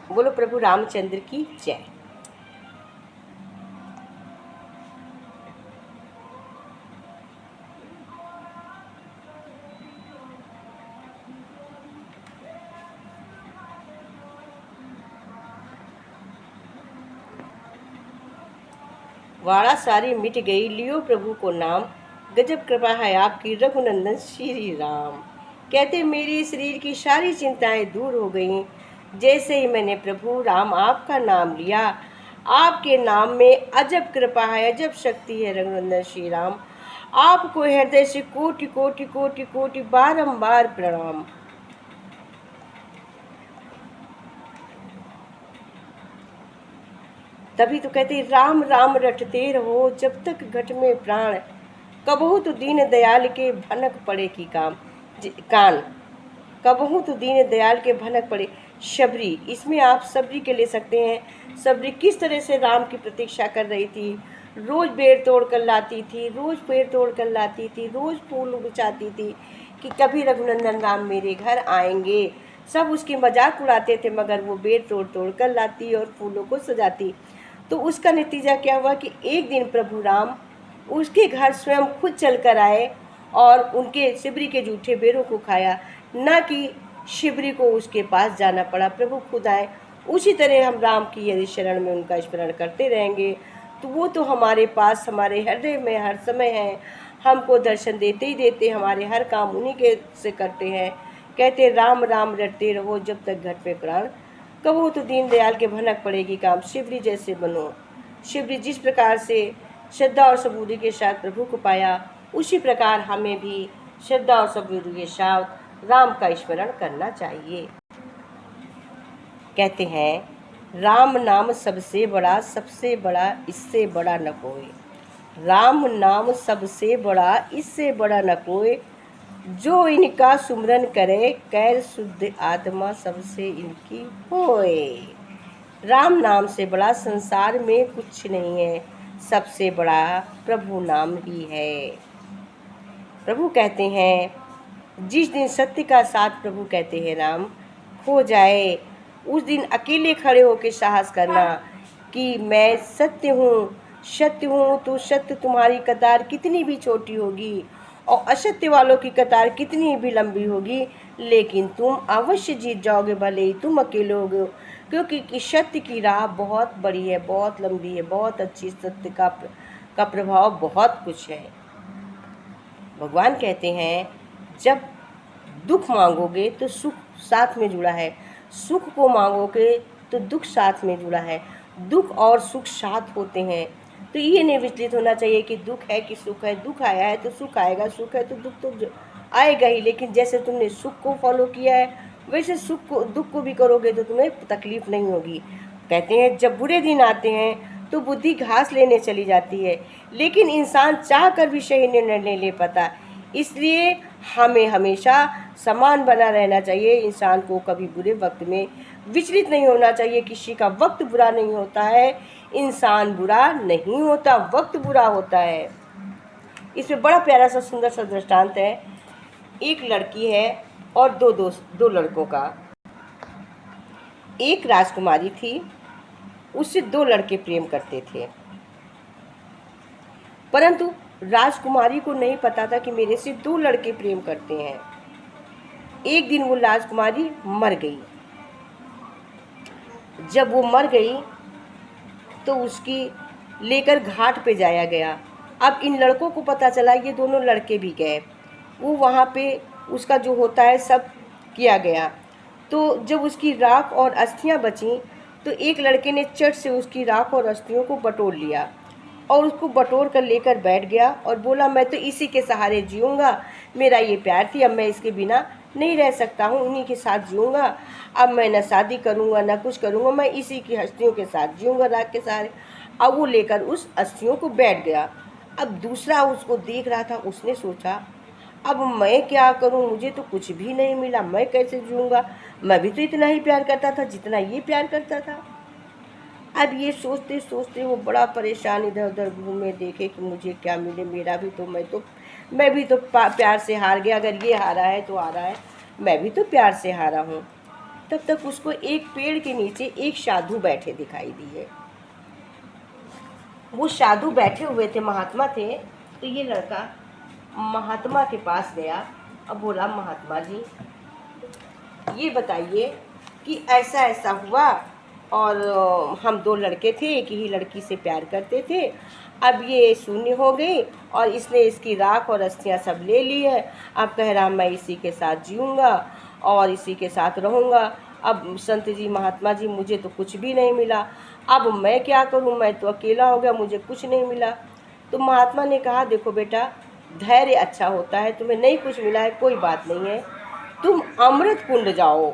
बोलो प्रभु रामचंद्र की जय। वाड़ा सारी मिट गई, लियो प्रभु को नाम, गजब कृपा है आपकी रघुनंदन श्री राम। कहते मेरी शरीर की सारी चिंताएं दूर हो गईं, जैसे ही मैंने प्रभु राम आपका नाम लिया। आपके नाम में अजब कृपा है, अजब शक्ति है रघुनंदन श्री राम। आपको हृदय से कोटि कोटि कोटि कोटि बारंबार प्रणाम। तभी तो कहते राम राम रटते रहो जब तक घट में प्राण, कबहू तो दीन दयाल के भनक पड़े की कान, कबहू तो दीन दयाल के भनक पड़े। शबरी, इसमें आप सबरी के ले सकते हैं। सबरी किस तरह से राम की प्रतीक्षा कर रही थी, रोज बेर तोड़ कर लाती थी, रोज पेड़ तोड़ कर लाती थी, रोज फूल बिछाती थी कि कभी रघुनंदन राम मेरे घर आएंगे। सब उसकी मजाक उड़ाते थे, मगर वो बेर तोड़ तोड़ कर लाती और फूलों को सजाती। तो उसका नतीजा क्या हुआ कि एक दिन प्रभु राम उसके घर स्वयं खुद चल कर आए और उनके शिबरी के जूठे बेरों को खाया, न कि शिबरी को उसके पास जाना पड़ा, प्रभु खुद आए। उसी तरह हम राम की यदि शरण में उनका स्मरण करते रहेंगे तो वो तो हमारे पास, हमारे हृदय में हर समय है, हमको दर्शन देते ही देते, हमारे हर काम उन्हीं के से करते हैं। कहते राम राम रटते रहो जब तक घट पे प्राण, कबो तो दीन दयाल के भनक पड़ेगी काम, शिवरी जैसे बनो। शिवरी जिस प्रकार से श्रद्धा और सबूरी के साथ प्रभु को पाया, उसी प्रकार हमें भी श्रद्धा और सबूरी के साथ राम का स्मरण करना चाहिए। कहते हैं राम नाम सबसे बड़ा इससे बड़ा न कोई। राम नाम सबसे बड़ा इससे बड़ा न कोई, जो इनका सुमरन करे कैर शुद्ध आत्मा सबसे इनकी होए। राम नाम से बड़ा संसार में कुछ नहीं है, सबसे बड़ा प्रभु नाम ही है। प्रभु कहते हैं जिस दिन सत्य का साथ, प्रभु कहते हैं राम, हो जाए, उस दिन अकेले खड़े होकर साहस करना कि मैं सत्य हूँ, सत्य हूँ। तो सत्य तुम्हारी कतार कितनी भी छोटी होगी और असत्य वालों की कतार कितनी भी लंबी होगी, लेकिन तुम अवश्य जीत जाओगे, भले ही तुम अकेले होगे, क्योंकि सत्य की राह बहुत बड़ी है, बहुत लंबी है, बहुत अच्छी। सत्य का प्रभाव बहुत कुछ है। भगवान कहते हैं जब दुख मांगोगे तो सुख साथ में जुड़ा है, सुख को मांगोगे तो दुख साथ में जुड़ा है। दुख और सुख साथ होते हैं, तो ये नहीं विचलित होना चाहिए कि दुख है कि सुख है। दुख आया है तो सुख आएगा, सुख है तो दुख तो आएगा ही। लेकिन जैसे तुमने सुख को फॉलो किया है, वैसे दुख को भी करोगे तो तुम्हें तकलीफ नहीं होगी। कहते हैं जब बुरे दिन आते हैं तो बुद्धि घास लेने चली जाती है, लेकिन इंसान चाह कर भी सही निर्णय नहीं ले पाता। इसलिए हमें हमेशा समान बना रहना चाहिए। इंसान को कभी बुरे वक्त में विचलित नहीं होना चाहिए। किसी का वक्त बुरा नहीं होता है, इंसान बुरा नहीं होता, वक्त बुरा होता है। इसमें बड़ा प्यारा सा सुंदर सा दृष्टांत है। एक लड़की है और दो लड़कों का। एक राजकुमारी थी, उससे दो लड़के प्रेम करते थे, परंतु राजकुमारी को नहीं पता था कि मेरे से दो लड़के प्रेम करते हैं। एक दिन वो राजकुमारी मर गई। जब वो मर गई तो उसकी लेकर घाट पे जाया गया। अब इन लड़कों को पता चला, ये दोनों लड़के भी गए। वो वहाँ पे उसका जो होता है सब किया गया। तो जब उसकी राख और अस्थियाँ बचीं तो एक लड़के ने चट से उसकी राख और अस्थियों को बटोर लिया और उसको बटोर कर लेकर बैठ गया और बोला मैं तो इसी के सहारे जीऊँगा, मेरा ये प्यार थी, अब मैं इसके बिना नहीं रह सकता हूँ, इन्हीं के साथ जीऊँगा। अब मैं न शादी करूँगा न कुछ करूँगा, मैं इसी की अस्थियों के साथ जीऊँगा, राख के सहारे। अब वो लेकर उस अस्थियों को बैठ गया। अब दूसरा उसको देख रहा था, उसने सोचा अब मैं क्या करूं, मुझे तो कुछ भी नहीं मिला, मैं कैसे जीऊँगा, मैं भी तो इतना ही प्यार करता था जितना ये प्यार करता था। अब ये सोचते सोचते वो बड़ा परेशान इधर उधर घूमे, देखे कि मुझे क्या मिले, मेरा भी तो मैं भी तो प्यार से हार गया। अगर ये हारा है तो हारा है, मैं भी तो प्यार से हारा हूँ। तब तक उसको एक पेड़ के नीचे एक साधु बैठे दिखाई दिए। वो साधु बैठे हुए थे, महात्मा थे। तो ये लड़का महात्मा के पास गया। अब बोला, महात्मा जी ये बताइए कि ऐसा ऐसा हुआ और हम दो लड़के थे, एक ही लड़की से प्यार करते थे। अब ये शून्य हो गई और इसने इसकी राख और अस्थियाँ सब ले ली है। अब कह रहा मैं इसी के साथ जीऊँगा और इसी के साथ रहूँगा। अब संत जी, महात्मा जी, मुझे तो कुछ भी नहीं मिला, अब मैं क्या करूँ, मैं तो अकेला हो गया, मुझे कुछ नहीं मिला। तो महात्मा ने कहा, देखो बेटा, धैर्य अच्छा होता है, तुम्हें नहीं कुछ मिला है कोई बात नहीं है, तुम अमृत कुंड जाओ,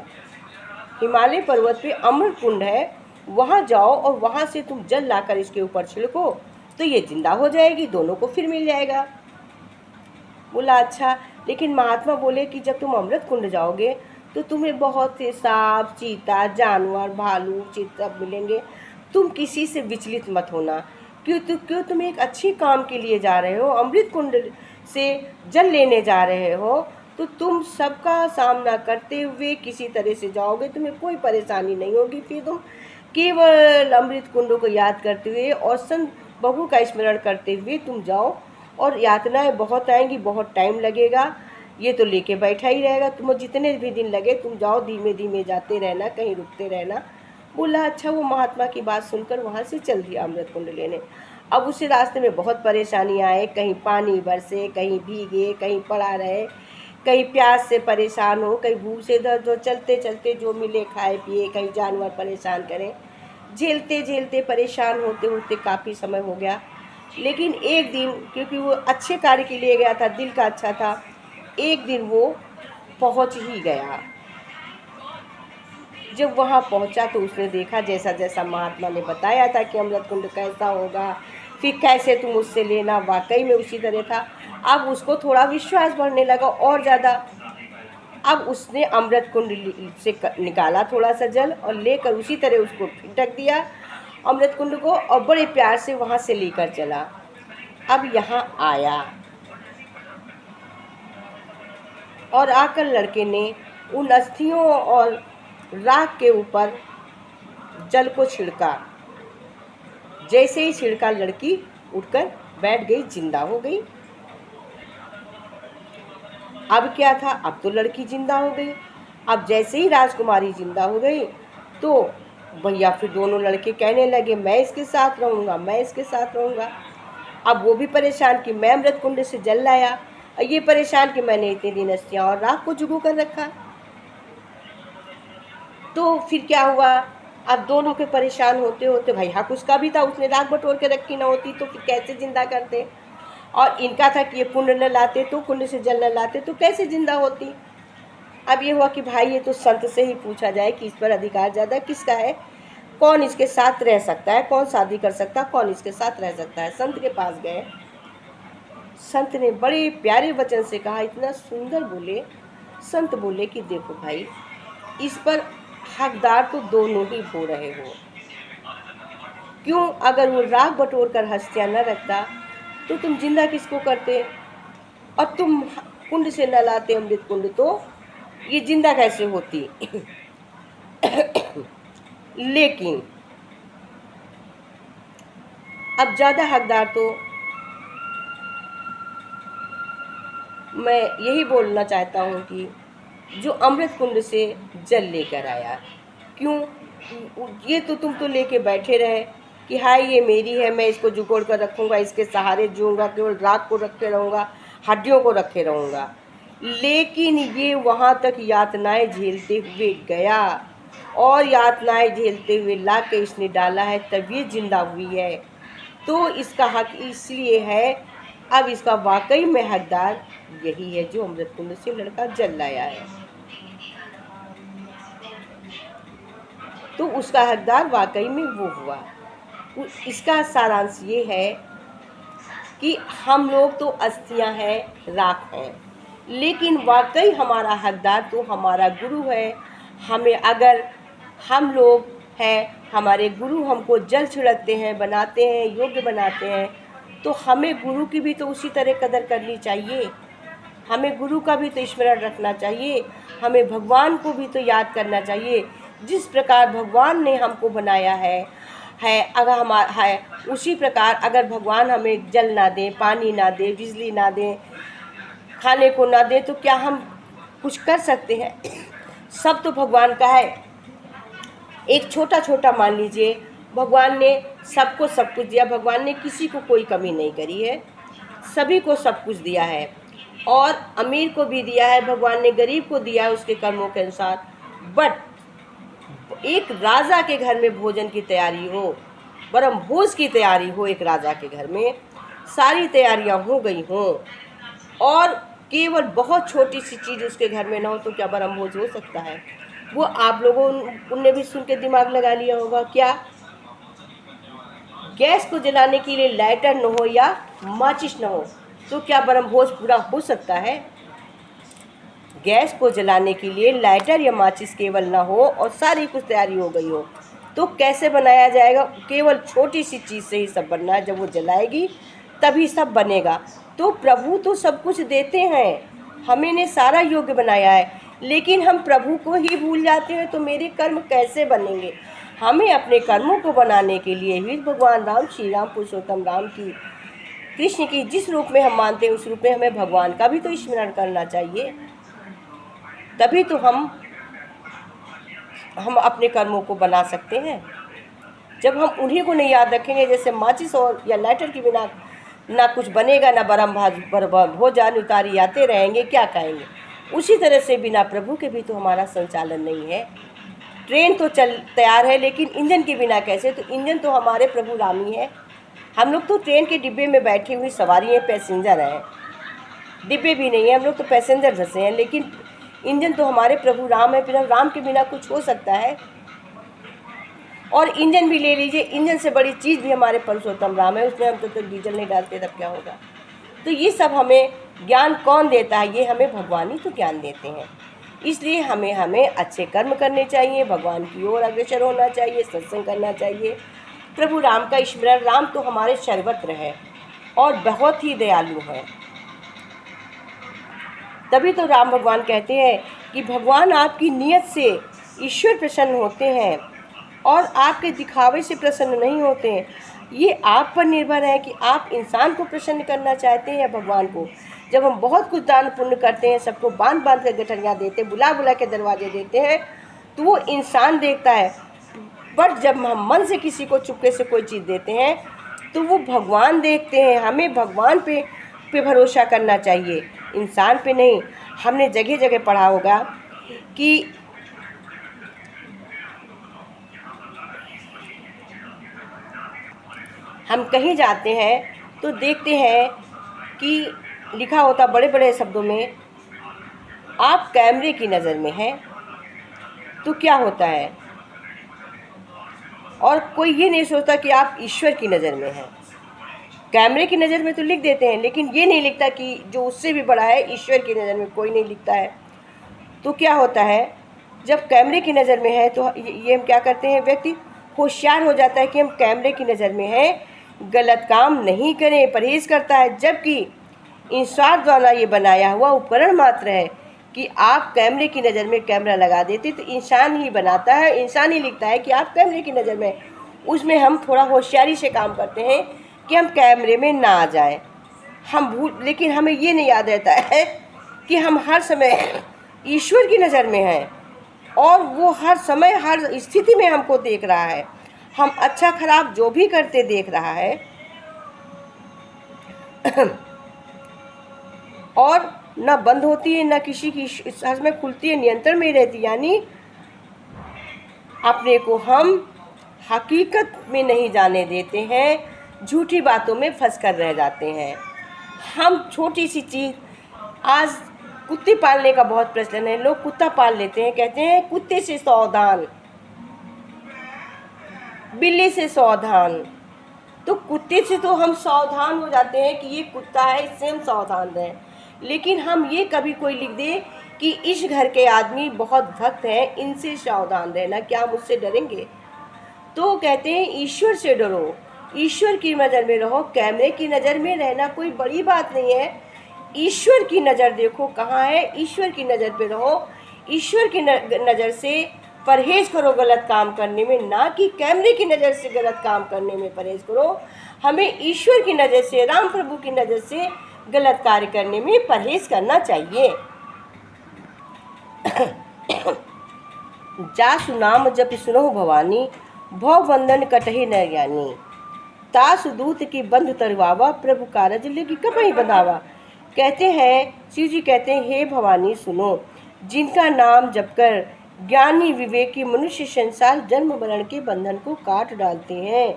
हिमालय पर्वत पे अमृत कुंड है, वहाँ जाओ और वहाँ से तुम जल लाकर इसके ऊपर छिड़को तो ये जिंदा हो जाएगी, दोनों को फिर मिल जाएगा। बोला अच्छा, लेकिन महात्मा बोले कि जब तुम अमृत कुंड जाओगे तो तुम्हें बहुत से सांप, चीता, जानवर, भालू, चीता मिलेंगे, तुम किसी से विचलित मत होना। क्यों तुम एक अच्छी काम के लिए जा रहे हो, अमृत कुंड से जल लेने जा रहे हो, तो तुम सबका सामना करते हुए किसी तरह से जाओगे, तुम्हें कोई परेशानी नहीं होगी। फिर तुम केवल अमृत कुंड को याद करते हुए और संत बहू का स्मरण करते हुए तुम जाओ, और यातनाएं बहुत आएंगी, बहुत टाइम लगेगा, ये तो लेके बैठा ही रहेगा, तुम्हें जितने भी दिन लगे तुम जाओ, धीमे धीमे जाते रहना, कहीं रुकते रहना। बोला अच्छा। वो महात्मा की बात सुनकर वहाँ से चल दिया अमृत कुंड लेने। अब उसे रास्ते में बहुत परेशानी आए, कहीं पानी बरसे, कहीं भीगे, कहीं पड़ा रहे, कहीं प्यास से परेशान हो, कहीं भूख से दर्द हो, चलते चलते जो मिले खाए पिए, कहीं जानवर परेशान करें, झेलते झेलते परेशान होते होते काफ़ी समय हो गया। लेकिन एक दिन, क्योंकि वो अच्छे कार्य के लिए गया था, दिल का अच्छा था, एक दिन वो पहुंच ही गया। जब वहाँ पहुँचा तो उसने देखा जैसा जैसा महात्मा ने बताया था कि अमृत कुंड कैसा होगा, फिर कैसे तुम उससे लेना, वाकई में उसी तरह था। अब उसको थोड़ा विश्वास बढ़ने लगा और ज़्यादा। अब उसने अमृत कुंड से निकाला थोड़ा सा जल और लेकर उसी तरह उसको ढक दिया अमृत कुंड को, और बड़े प्यार से वहाँ से लेकर चला। अब यहाँ आया और आकर लड़के ने उन अस्थियों और राख के ऊपर जल को छिड़का। जैसे ही छिड़का, लड़की उठकर बैठ गई, जिंदा हो गई। अब क्या था, अब तो लड़की जिंदा हो गई। अब जैसे ही राजकुमारी जिंदा हो गई तो भैया फिर दोनों लड़के कहने लगे मैं इसके साथ रहूँगा, मैं इसके साथ रहूँगा। अब वो भी परेशान कि मैं अमृत कुंड से जल लाया, और ये परेशान कि मैंने इतने दिन अस्थियाँ और राख को जुगू कर रखा। तो फिर क्या हुआ, अब दोनों के परेशान होते होते, भाई हक उसका भी था, उसने राख बटोर के रखी ना होती तो फिर कैसे जिंदा करते, और इनका था कि ये कुंड न लाते तो, कुंड से जल न लाते तो कैसे जिंदा होती। अब ये हुआ कि भाई ये तो संत से ही पूछा जाए कि इस पर अधिकार ज़्यादा किसका है, कौन इसके साथ रह सकता है, कौन शादी कर सकता है, कौन इसके साथ रह सकता है। संत के पास गए, संत ने बड़े प्यारे वचन से कहा, इतना सुंदर बोले। संत बोले कि देखो भाई, इस पर हकदार तो दोनों ही हो रहे हो। क्यों, अगर वो राख बटोर कर हस्तियाँ न रखता तो तुम जिंदा किसको करते, और तुम कुंड से न लाते अमृत कुंड तो ये जिंदा कैसे होती। लेकिन अब ज़्यादा हकदार तो मैं यही बोलना चाहता हूँ कि जो अमृत कुंड से जल लेकर आया, क्यों, ये तो तुम तो लेके बैठे रहे कि हाय ये मेरी है, मैं इसको जुगोड़ कर रखूँगा, इसके सहारे जीऊँगा, केवल राख को रखे रहूँगा, हड्डियों को रखे रहूँगा। लेकिन ये वहाँ तक यातनाएं झेलते हुए गया, और यातनाएं झेलते हुए ला के इसने डाला है, तब ये जिंदा हुई है। तो इसका हक इसलिए है, अब इसका वाकई में हकदार यही है जो अमृत कुंड से लड़का जल लाया है। तो उसका हकदार वाकई में वो हुआ। इसका सारांश ये है कि हम लोग तो अस्थियां हैं, राख हैं, लेकिन वाकई हमारा हकदार तो हमारा गुरु है। हमें अगर हम लोग हैं, हमारे गुरु हमको जल छिड़कते हैं, बनाते हैं, योग्य बनाते हैं, तो हमें गुरु की भी तो उसी तरह कदर करनी चाहिए। हमें गुरु का भी तो स्मरण रखना चाहिए, हमें भगवान को भी तो याद करना चाहिए। जिस प्रकार भगवान ने हमको बनाया है अगर हमारा है, उसी प्रकार अगर भगवान हमें जल ना दें, पानी ना दें, बिजली ना दें, खाने को ना दें, तो क्या हम कुछ कर सकते हैं? सब तो भगवान का है। एक छोटा छोटा मान लीजिए, भगवान ने सबको सब कुछ दिया, भगवान ने किसी को कोई कमी नहीं करी है, सभी को सब कुछ दिया है, और अमीर को भी दिया है भगवान ने, गरीब को दिया है उसके कर्मों के अनुसार। बट एक राजा के घर में भोजन की तैयारी हो, ब्रह्म भोज की तैयारी हो, एक राजा के घर में सारी तैयारियां हो गई हों और केवल बहुत छोटी सी चीज़ उसके घर में ना हो, तो क्या ब्रह्म भोज हो सकता है? वो आप लोगों उनने भी सुन के दिमाग लगा लिया होगा। क्या गैस को जलाने के लिए लाइटर न हो या माचिस न हो, तो क्या ब्रह्म भोज पूरा हो सकता है? गैस को जलाने के लिए लाइटर या माचिस केवल ना हो और सारी कुछ तैयारी हो गई हो, तो कैसे बनाया जाएगा? केवल छोटी सी चीज़ से ही सब बनना है, जब वो जलाएगी तभी सब बनेगा। तो प्रभु तो सब कुछ देते हैं, हमें ने सारा योग्य बनाया है, लेकिन हम प्रभु को ही भूल जाते हैं, तो मेरे कर्म कैसे बनेंगे? हमें अपने कर्मों को बनाने के लिए ही भगवान राम, श्री राम पुरुषोत्तम राम की, कृष्ण की जिस रूप में हम मानते हैं उस रूप में हमें भगवान का भी तो स्मरण करना चाहिए, तभी तो हम अपने कर्मों को बना सकते हैं। जब हम उन्हीं को नहीं याद रखेंगे, जैसे माचिस और या लाइटर के बिना ना कुछ बनेगा, ना ब्रह्म भोजन उतारी आते रहेंगे, क्या खाएंगे? उसी तरह से बिना प्रभु के भी तो हमारा संचालन नहीं है। ट्रेन तो चल तैयार है, लेकिन इंजन के बिना कैसे? तो इंजन तो हमारे प्रभु राम ही है। हम लोग तो ट्रेन के डिब्बे में बैठी हुई सवारी हैं, पैसेंजर हैं, डिब्बे भी नहीं है, हम लोग तो पैसेंजर जैसे हैं, लेकिन इंजन तो हमारे प्रभु राम है। बिना राम के बिना कुछ हो सकता है? और इंजन भी ले लीजिए, इंजन से बड़ी चीज़ भी हमारे पुरुषोत्तम राम है, उसमें हम तो डीजल नहीं डालते, तब क्या होगा? तो ये सब हमें ज्ञान कौन देता है? ये हमें भगवान ही तो ज्ञान देते हैं। इसलिए हमें अच्छे कर्म करने चाहिए, भगवान की ओर अग्रसर होना चाहिए, सत्संग करना चाहिए, प्रभु राम का स्मरण। राम तो हमारे सर्वत्र है और बहुत ही दयालु हैं। तभी तो राम भगवान कहते हैं कि भगवान आपकी नियत से ईश्वर प्रसन्न होते हैं और आपके दिखावे से प्रसन्न नहीं होते हैं। ये आप पर निर्भर है कि आप इंसान को प्रसन्न करना चाहते हैं या भगवान को। जब हम बहुत कुछ दान पुण्य करते हैं, सबको बांध बांध कर गठरियाँ देते हैं, बुला बुला के दरवाजे देते हैं, तो वो इंसान देखता है। बट जब हम मन से किसी को चुपके से कोई चीज़ देते हैं, तो वो भगवान देखते हैं। हमें भगवान पे भरोसा करना चाहिए, इंसान पे नहीं। हमने जगह जगह पढ़ा होगा कि हम कहीं जाते हैं तो देखते हैं कि लिखा होता बड़े बड़े शब्दों में, आप कैमरे की नज़र में हैं। तो क्या होता है? और कोई ये नहीं सोचता कि आप ईश्वर की नज़र में हैं। कैमरे की नज़र में तो लिख देते हैं, लेकिन ये नहीं लिखता कि जो उससे भी बड़ा है ईश्वर की नज़र में, कोई नहीं लिखता है। तो क्या होता है, जब कैमरे की नज़र में है तो ये हम क्या करते हैं, व्यक्ति होशियार हो जाता है कि हम कैमरे की नज़र में हैं, गलत काम नहीं करें, परहेज़ करता है। जबकि इंसान द्वारा ये बनाया हुआ उपकरण मात्र है कि आप कैमरे की नज़र में कैमरा लगा देते, तो इंसान ही बनाता है, इंसान ही लिखता है कि आप कैमरे की नज़र में। उसमें हम थोड़ा होशियारी से काम करते हैं कि हम कैमरे में ना आ जाएं। लेकिन हमें ये नहीं याद रहता है कि हम हर समय ईश्वर की नज़र में हैं और वो हर समय हर स्थिति में हमको देख रहा है। हम अच्छा खराब जो भी करते देख रहा है और ना बंद होती है, ना किसी की हर समय खुलती है, नियंत्रण में ही रहती। यानी अपने को हम हकीकत में नहीं जाने देते हैं, झूठी बातों में फंस कर रह जाते हैं। हम छोटी सी चीज़, आज कुत्ते पालने का बहुत प्रचलन है, लोग कुत्ता पाल लेते हैं, कहते हैं कुत्ते से सावधान, बिल्ली से सावधान। तो कुत्ते से तो हम सावधान हो जाते हैं कि ये कुत्ता है, इससे हम सावधान रहें, लेकिन हम ये कभी कोई लिख दे कि इस घर के आदमी बहुत भक्त हैं, इनसे सावधान रहना, क्या हम उससे डरेंगे? तो कहते हैं ईश्वर से डरो, ईश्वर की नज़र में रहो, कैमरे की नज़र में रहना कोई बड़ी बात नहीं है। ईश्वर की नज़र देखो कहाँ है, ईश्वर की नज़र पे रहो, ईश्वर की नज़र से परहेज करो गलत काम करने में, ना कि कैमरे की नज़र से गलत काम करने में परहेज करो। हमें ईश्वर की नज़र से, राम प्रभु की नज़र से गलत कार्य करने में परहेज करना चाहिए। जासु नाम जप सुनो भवानी, भव बंधन कटहि न ज्ञानी। तासु दूत की बंध तरवावा, प्रभु कारज लेगी कपहि बंधावा। कहते हैं, शिव जी कहते हैं, हे भवानी सुनो, जिनका नाम जपकर ज्ञानी विवेकी मनुष्य संसार जन्म मरण के बंधन को काट डालते हैं,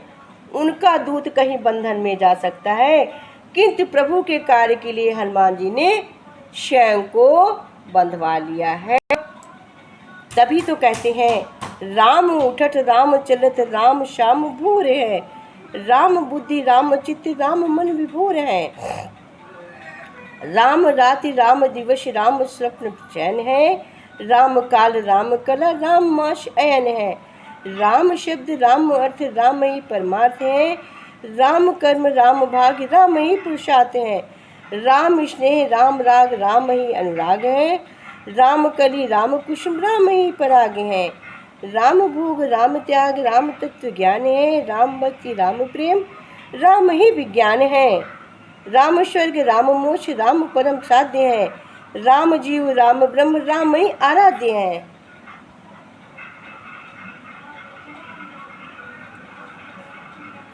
उनका दूत कहीं बंधन में जा सकता है, किंतु प्रभु के कार्य के लिए हनुमान जी ने स्वयं को बंधवा लिया है। तभी तो कहते हैं, राम उठत राम चलत राम श्याम भूर है, राम बुद्धि राम चित्त राम मन विभोर है। राम राति राम दिवस राम स्वप्न चैन है, राम काल राम कला राम मास अयन है। राम शब्द राम अर्थ राम ही परमार्थ है, राम कर्म राम भाग राम ही पुरुषार्थ है। राम स्नेह राम राग राम ही अनुराग है, राम कली राम कुसुम राम ही पराग है। राम भोग राम त्याग राम तत्व ज्ञान है, राम भक्ति राम प्रेम राम ही विज्ञान है। राम स्वर्ग राम मोक्ष राम परम साध्य है, राम जीव राम ब्रह्म राम ही आराध्य है।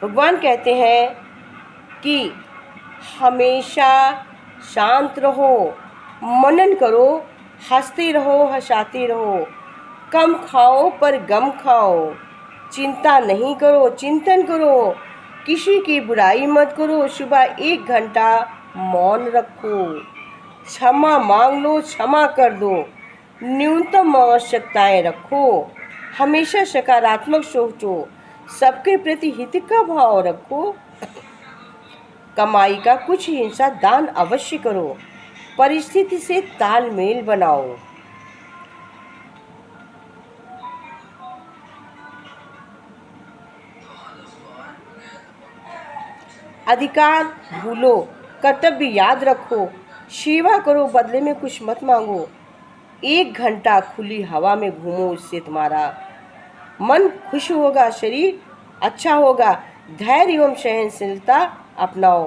भगवान कहते हैं कि हमेशा शांत रहो, मनन करो, हंसते रहो, हंसाते रहो, कम खाओ पर गम खाओ, चिंता नहीं करो, चिंतन करो, किसी की बुराई मत करो, सुबह 1 घंटा मौन रखो, क्षमा मांग लो, क्षमा कर दो, न्यूनतम आवश्यकताएं रखो, हमेशा सकारात्मक सोचो, सबके प्रति हित का भाव रखो, कमाई का कुछ हिस्सा दान अवश्य करो, परिस्थिति से तालमेल बनाओ। अधिकार भूलो, कर्तव्य याद रखो, सेवा करो, बदले में कुछ मत मांगो। 1 घंटा खुली हवा में घूमो, इससे तुम्हारा मन खुश होगा, शरीर अच्छा होगा। धैर्य एवं सहनशीलता अपनाओ,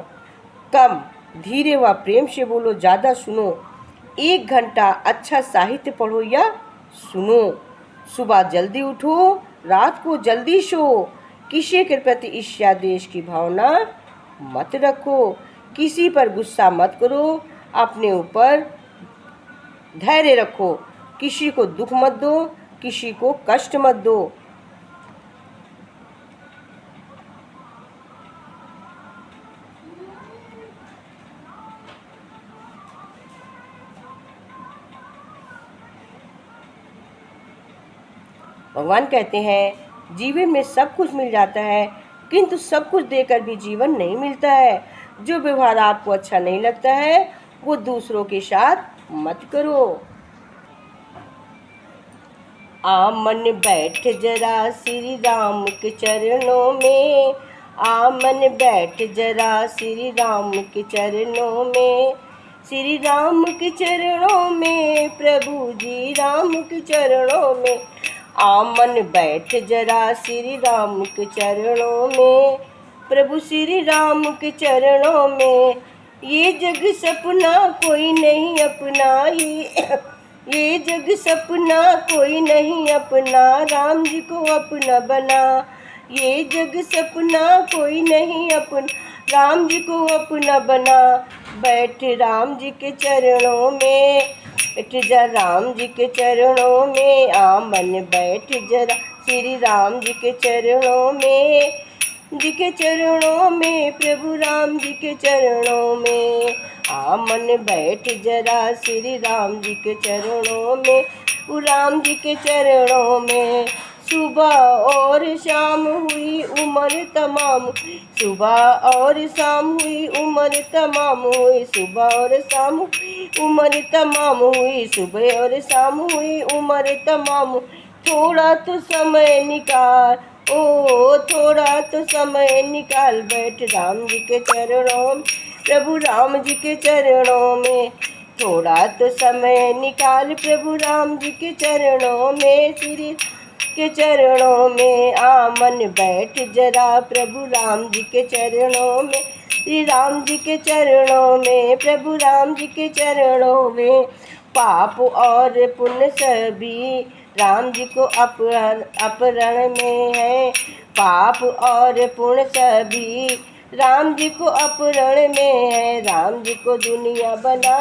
कम धीरे व प्रेम से बोलो, ज़्यादा सुनो। 1 घंटा अच्छा साहित्य पढ़ो या सुनो। सुबह जल्दी उठो, रात को जल्दी सो। किसी के प्रति ईर्ष्या द्वेष की भावना मत रखो, किसी पर गुस्सा मत करो, अपने ऊपर धैर्य रखो, किसी को दुख मत दो, किसी को कष्ट मत दो। भगवान कहते हैं, जीवन में सब कुछ मिल जाता है, किंतु सब कुछ देकर भी जीवन नहीं मिलता है। जो व्यवहार आपको अच्छा नहीं लगता है, वो दूसरों के साथ मत करो। आ मन बैठ जरा श्री राम के चरणों में, आ मन बैठ जरा श्री राम के चरणों में, श्री राम के चरणों में, प्रभु जी राम के चरणों में। आ मन बैठ जरा श्री राम के चरणों में, प्रभु श्री राम के चरणों में। ये जग सपना कोई नहीं अपना, ये जग सपना कोई नहीं अपना, राम जी को अपना बना। ये जग सपना कोई नहीं अपना, राम जी को अपना बना। बैठ राम जी के चरणों में, बैठ जा राम जी के चरणों में। आ मन बैठ जरा श्री राम जी के चरणों में, जी के चरणों में, प्रभु राम जी के चरणों में। आ मन बैठ जरा श्री राम जी के चरणों में, राम जी के चरणों में। सुबह और शाम हुई उम्र तमाम, सुबह और शाम हुई उम्र तमाम हुई, सुबह और शाम उम्र तमाम हुई, सुबह और शाम हुई उम्र तमाम। थोड़ा तो समय निकाल, ओ थोड़ा तो समय निकाल, बैठ राम जी के चरणों में, प्रभु राम जी के चरणों में। थोड़ा तो समय निकाल प्रभु राम जी के चरणों में, श्री के चरणों में आ मन बैठ जरा प्रभु राम जी के चरणों में, श्री राम जी के चरणों में, प्रभु राम जी के चरणों में। पाप और पुण्य सभी राम जी को अपहरण में है, पाप और पुण्य सभी राम जी को अपहरण में है। राम जी को दुनिया बना,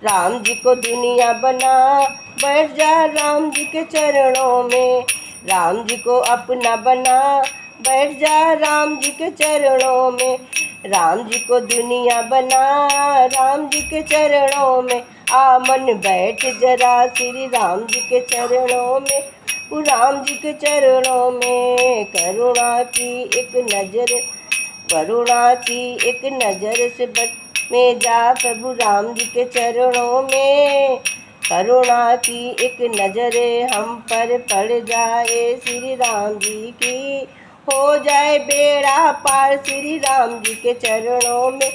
राम जी को दुनिया बना, बैठ जा राम जी के चरणों में। राम जी को अपना बना, बैठ जा राम जी के चरणों में। राम जी को दुनिया बना, राम जी के चरणों में। आ मन बैठ जरा श्री राम जी के चरणों में, राम जी के चरणों में। करुणा की एक नज़र, करुणा की एक नज़र से बच में जा प्रभु राम जी के चरणों में। करुणा की एक नज़र हम पर पड़ जाए श्री राम जी की, हो जाए बेड़ा पार श्री राम जी के चरणों में,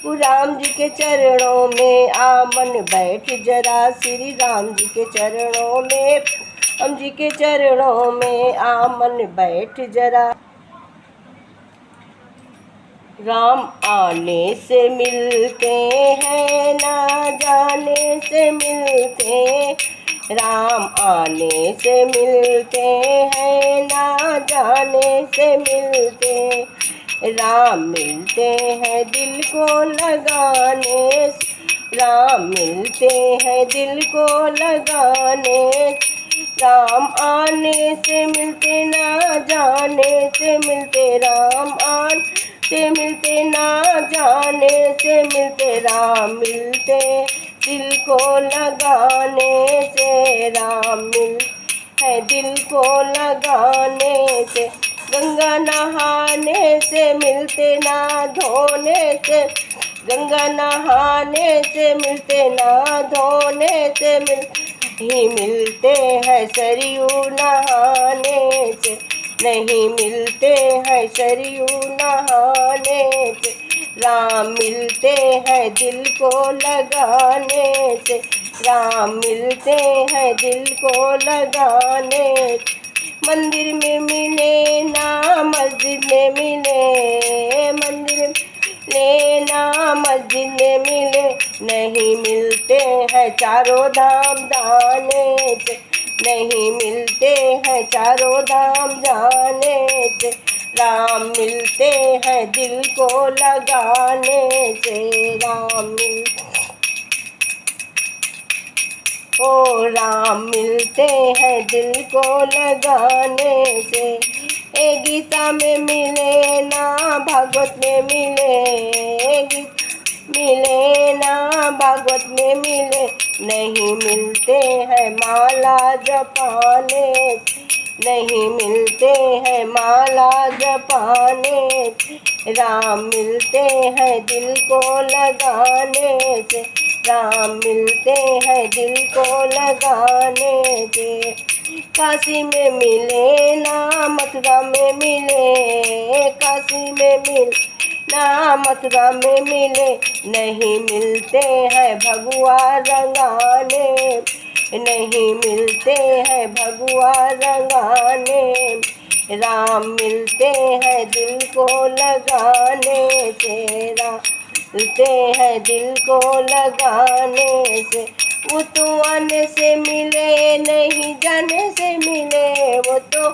राम जी के चरणों में। आ मन बैठ जरा श्री राम जी के चरणों में, राम जी के चरणों में आ मन बैठ जरा। राम आने से मिलते हैं ना जाने से मिलते, राम आने से मिलते हैं ना जाने से मिलते। राम मिलते हैं दिल को लगाने, राम मिलते हैं दिल को लगाने। राम आने से मिलते ना जाने से मिलते, राम आने से मिलते ना जाने से मिलते। राम मिलते दिल को लगाने से, राम मिलते है दिल को लगाने से। गंगा नहाने से मिलते ना धोने से, गंगा नहाने से मिलते ना धोने से नहीं मिलते हैं सरयू नहाने से, नहीं मिलते हैं सरयू नहाने से। राम मिलते हैं दिल को लगाने से, राम मिलते हैं दिल को लगाने से। मंदिर में मिले ना मस्जिद में मिले, मंदिर में मिले ना मस्जिद में मिले, नहीं मिलते हैं चारों धाम जाने से, नहीं मिलते हैं चारों धाम जाने से। राम मिलते हैं दिल को लगाने से, राम मिलते ओ राम मिलते हैं दिल को लगाने से। ए गीता में मिले ना भागवत में मिले, मिले ना भागवत में मिले, नहीं मिलते हैं माला जपाने, नहीं मिलते हैं माला जपाने। राम मिलते हैं दिल को लगाने से, राम मिलते हैं दिल को लगाने से। काशी में मिले ना मथुरा में मिले, काशी में मिले ना मथुरा में मिले, नहीं मिलते हैं भगवा रंगाने, नहीं मिलते हैं भगवा रंगाने। राम मिलते हैं दिल को लगाने से, राम मिलते हैं दिल को लगाने से। वो तो आने से मिले नहीं जाने से मिले, वो तो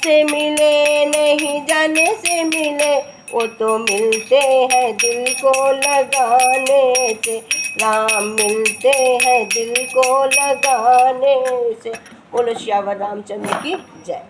से मिले नहीं जाने से मिले, वो तो मिलते हैं दिल को लगाने से। राम मिलते हैं दिल को लगाने से। बोलो श्यावर रामचंद्र की जय।